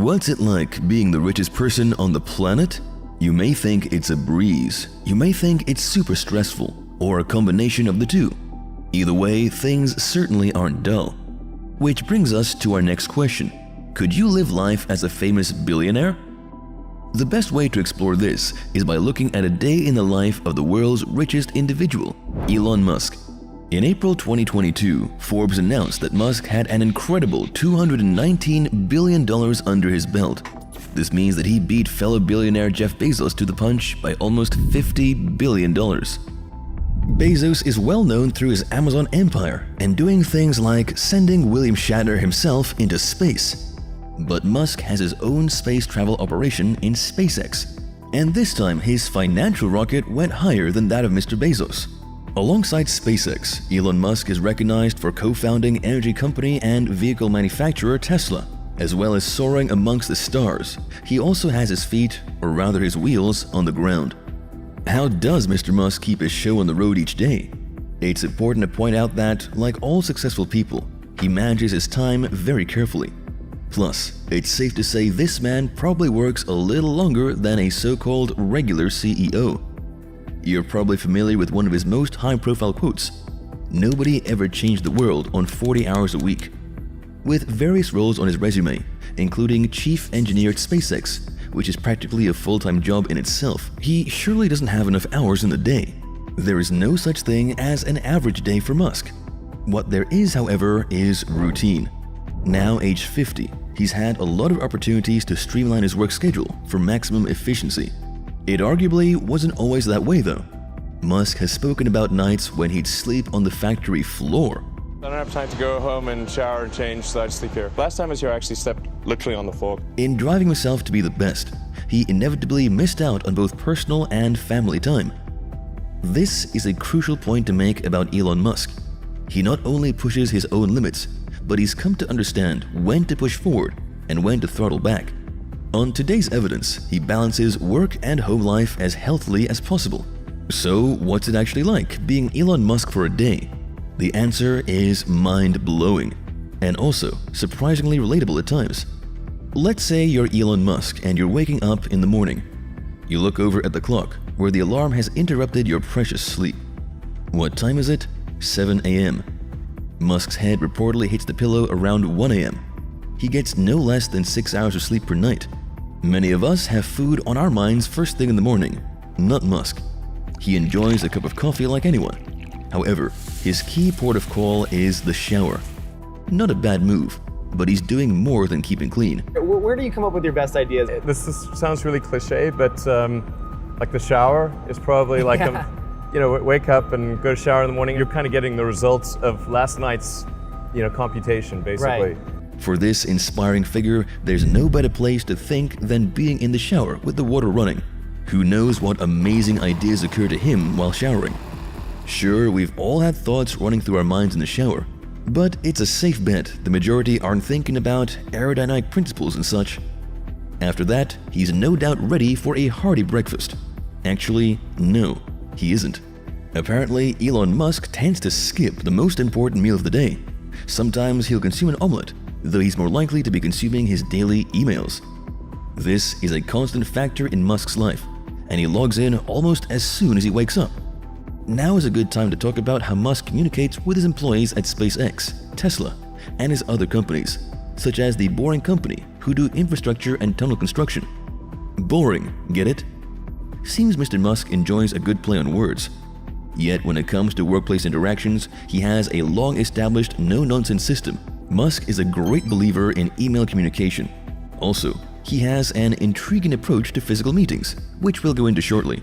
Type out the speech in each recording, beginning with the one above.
What's it like being the richest person on the planet? You may think it's a breeze. You may think it's super stressful, or a combination of the two. Either way, things certainly aren't dull. Which brings us to our next question. Could you live life as a famous billionaire? The best way to explore this is by looking at a day in the life of the world's richest individual, Elon Musk. In April 2022, Forbes announced that Musk had an incredible $219 billion under his belt. This means that he beat fellow billionaire Jeff Bezos to the punch by almost $50 billion. Bezos is well known through his Amazon empire and doing things like sending William Shatner himself into space. But Musk has his own space travel operation in SpaceX, and this time his financial rocket went higher than that of Mr. Bezos. Alongside SpaceX, Elon Musk is recognized for co-founding energy company and vehicle manufacturer Tesla. As well as soaring amongst the stars, he also has his feet, or rather his wheels, on the ground. How does Mr. Musk keep his show on the road each day? It's important to point out that, like all successful people, he manages his time very carefully. Plus, it's safe to say this man probably works a little longer than a so-called regular CEO. You're probably familiar with one of his most high-profile quotes, "Nobody ever changed the world on 40 hours a week." With various roles on his resume, including chief engineer at SpaceX, which is practically a full-time job in itself, he surely doesn't have enough hours in the day. There is no such thing as an average day for Musk. What there is, however, is routine. Now aged 50, he's had a lot of opportunities to streamline his work schedule for maximum efficiency. It arguably wasn't always that way though. Musk has spoken about nights when he'd sleep on the factory floor. I don't have time to go home and shower and change, so I just sleep here. Last time I was here, I actually slept literally on the floor. In driving himself to be the best, he inevitably missed out on both personal and family time. This is a crucial point to make about Elon Musk. He not only pushes his own limits, but he's come to understand when to push forward and when to throttle back. On today's evidence, he balances work and home life as healthily as possible. So what's it actually like being Elon Musk for a day? The answer is mind-blowing, and also surprisingly relatable at times. Let's say you're Elon Musk and you're waking up in the morning. You look over at the clock, where the alarm has interrupted your precious sleep. What time is it? 7 a.m. Musk's head reportedly hits the pillow around 1 a.m. He gets no less than 6 hours of sleep per night. Many of us have food on our minds first thing in the morning. Not Musk. He enjoys a cup of coffee like anyone. However, his key port of call is the shower. Not a bad move, but he's doing more than keeping clean. Where do you come up with your best ideas? This sounds really cliche, but like the shower is probably like, wake up and go to shower in the morning. You're kind of getting the results of last night's, computation, basically. Right. For this inspiring figure, there's no better place to think than being in the shower with the water running. Who knows what amazing ideas occur to him while showering? Sure, we've all had thoughts running through our minds in the shower, but it's a safe bet the majority aren't thinking about aerodynamic principles and such. After that, he's no doubt ready for a hearty breakfast. Actually, no, he isn't. Apparently, Elon Musk tends to skip the most important meal of the day. Sometimes he'll consume an omelette, though he's more likely to be consuming his daily emails. This is a constant factor in Musk's life, and he logs in almost as soon as he wakes up. Now is a good time to talk about how Musk communicates with his employees at SpaceX, Tesla, and his other companies, such as the Boring Company, who do infrastructure and tunnel construction. Boring, get it? Seems Mr. Musk enjoys a good play on words. Yet when it comes to workplace interactions, he has a long-established no-nonsense system. Musk is a great believer in email communication. Also, he has an intriguing approach to physical meetings, which we'll go into shortly.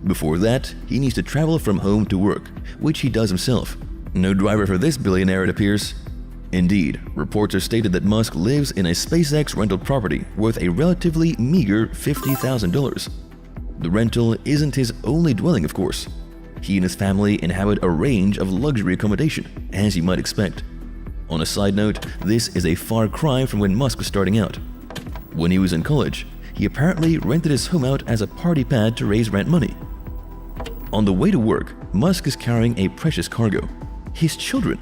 Before that, he needs to travel from home to work, which he does himself. No driver for this billionaire, it appears. Indeed, reports have stated that Musk lives in a SpaceX rental property worth a relatively meager $50,000. The rental isn't his only dwelling, of course. He and his family inhabit a range of luxury accommodation, as you might expect. On a side note, this is a far cry from when Musk was starting out. When he was in college, he apparently rented his home out as a party pad to raise rent money. On the way to work, Musk is carrying a precious cargo: his children.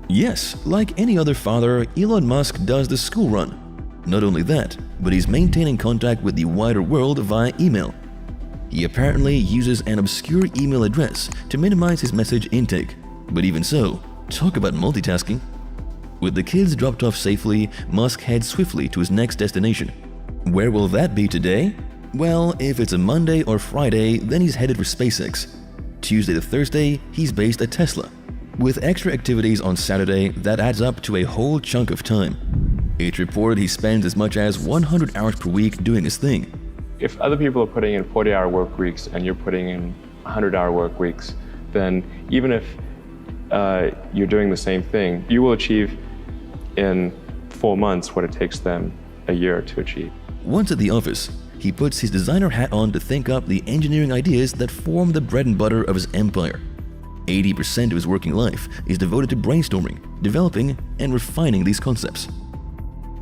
Yes, like any other father, Elon Musk does the school run. Not only that, but he's maintaining contact with the wider world via email. He apparently uses an obscure email address to minimize his message intake. But even so, talk about multitasking. With the kids dropped off safely, Musk heads swiftly to his next destination. Where will that be today? Well, if it's a Monday or Friday, then he's headed for SpaceX. Tuesday to Thursday, he's based at Tesla. With extra activities on Saturday, that adds up to a whole chunk of time. It's reported he spends as much as 100 hours per week doing his thing. If other people are putting in 40-hour work weeks and you're putting in 100-hour work weeks, then even if you're doing the same thing, you will achieve in 4 months what it takes them a year to achieve. Once at the office, he puts his designer hat on to think up the engineering ideas that form the bread and butter of his empire. 80% of his working life is devoted to brainstorming, developing, and refining these concepts.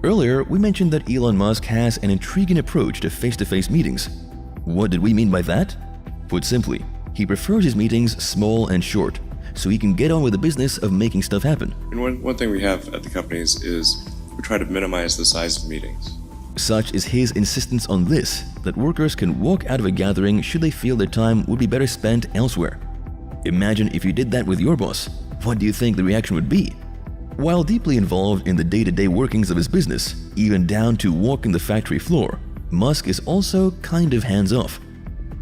Earlier, we mentioned that Elon Musk has an intriguing approach to face-to-face meetings. What did we mean by that? Put simply, he prefers his meetings small and short, so he can get on with the business of making stuff happen. And one thing we have at the companies is we try to minimize the size of meetings. Such is his insistence on this, that workers can walk out of a gathering should they feel their time would be better spent elsewhere. Imagine if you did that with your boss. What do you think the reaction would be? While deeply involved in the day-to-day workings of his business, even down to walking the factory floor, Musk is also kind of hands-off.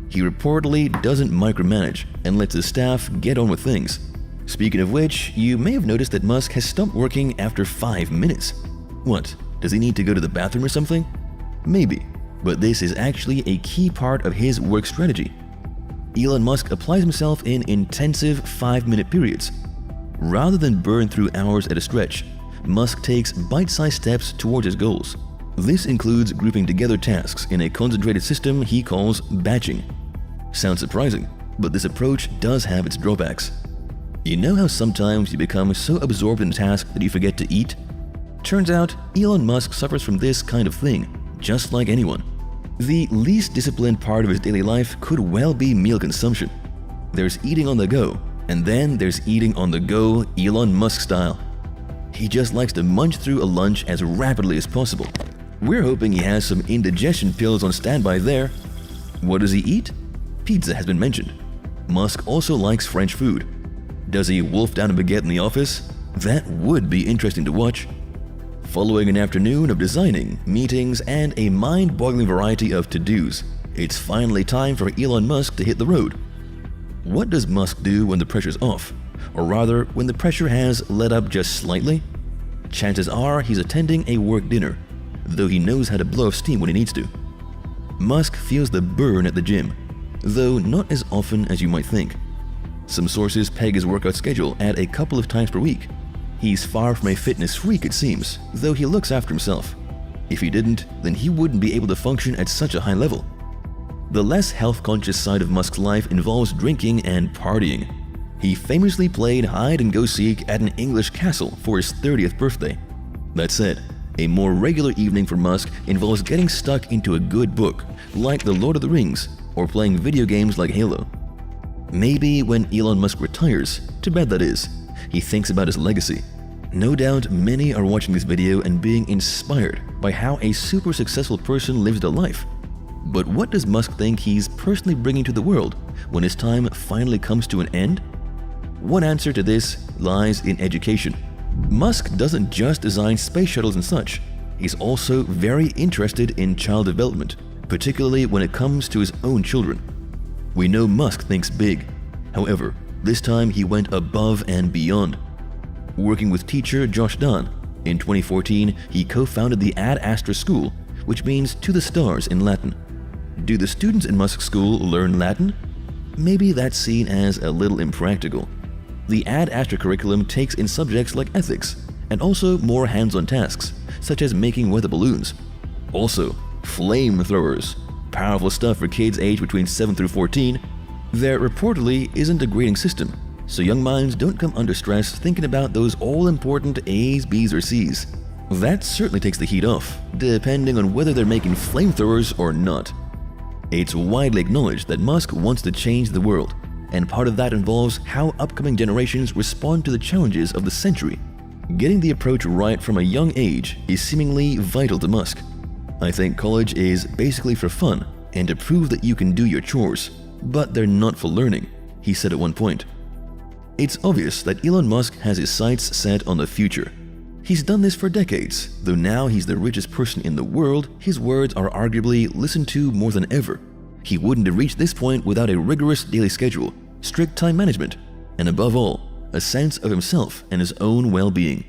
He reportedly doesn't micromanage and lets his staff get on with things. Speaking of which, you may have noticed that Musk has stopped working after 5 minutes. What? Does he need to go to the bathroom or something? Maybe, but this is actually a key part of his work strategy. Elon Musk applies himself in intensive 5-minute periods. Rather than burn through hours at a stretch, Musk takes bite-sized steps towards his goals. This includes grouping together tasks in a concentrated system he calls batching. Sounds surprising, but this approach does have its drawbacks. You know how sometimes you become so absorbed in a task that you forget to eat? Turns out, Elon Musk suffers from this kind of thing, just like anyone. The least disciplined part of his daily life could well be meal consumption. There's eating on the go, and then there's eating on the go Elon Musk style. He just likes to munch through a lunch as rapidly as possible. We're hoping he has some indigestion pills on standby there. What does he eat? Pizza has been mentioned. Musk also likes French food. Does he wolf down a baguette in the office? That would be interesting to watch. Following an afternoon of designing, meetings, and a mind-boggling variety of to-dos, it's finally time for Elon Musk to hit the road. What does Musk do when the pressure's off? Or rather, when the pressure has let up just slightly? Chances are he's attending a work dinner, though he knows how to blow off steam when he needs to. Musk feels the burn at the gym, though not as often as you might think. Some sources peg his workout schedule at a couple of times per week. He's far from a fitness freak, it seems, though he looks after himself. If he didn't, then he wouldn't be able to function at such a high level. The less health-conscious side of Musk's life involves drinking and partying. He famously played hide-and-go-seek at an English castle for his 30th birthday. That said, a more regular evening for Musk involves getting stuck into a good book, like The Lord of the Rings, or playing video games like Halo. Maybe when Elon Musk retires, to bed that is, he thinks about his legacy. No doubt many are watching this video and being inspired by how a super successful person lives their life. But what does Musk think he's personally bringing to the world when his time finally comes to an end? One answer to this lies in education. Musk doesn't just design space shuttles and such. He's also very interested in child development, particularly when it comes to his own children. We know Musk thinks big. However, this time he went above and beyond. Working with teacher Josh Dahn, in 2014 he co-founded the Ad Astra School, which means to the stars in Latin. Do the students in Musk's school learn Latin? Maybe that's seen as a little impractical. The Ad Astra curriculum takes in subjects like ethics, and also more hands-on tasks, such as making weather balloons. Also, flamethrowers, powerful stuff for kids aged between 7 through 14. There reportedly isn't a grading system, so young minds don't come under stress thinking about those all-important A's, B's, or C's. That certainly takes the heat off, depending on whether they're making flamethrowers or not. It's widely acknowledged that Musk wants to change the world, and part of that involves how upcoming generations respond to the challenges of the century. Getting the approach right from a young age is seemingly vital to Musk. I think college is basically for fun and to prove that you can do your chores, but they're not for learning, he said at one point. It's obvious that Elon Musk has his sights set on the future. He's done this for decades, though now he's the richest person in the world, his words are arguably listened to more than ever. He wouldn't have reached this point without a rigorous daily schedule, strict time management, and above all, a sense of himself and his own well-being.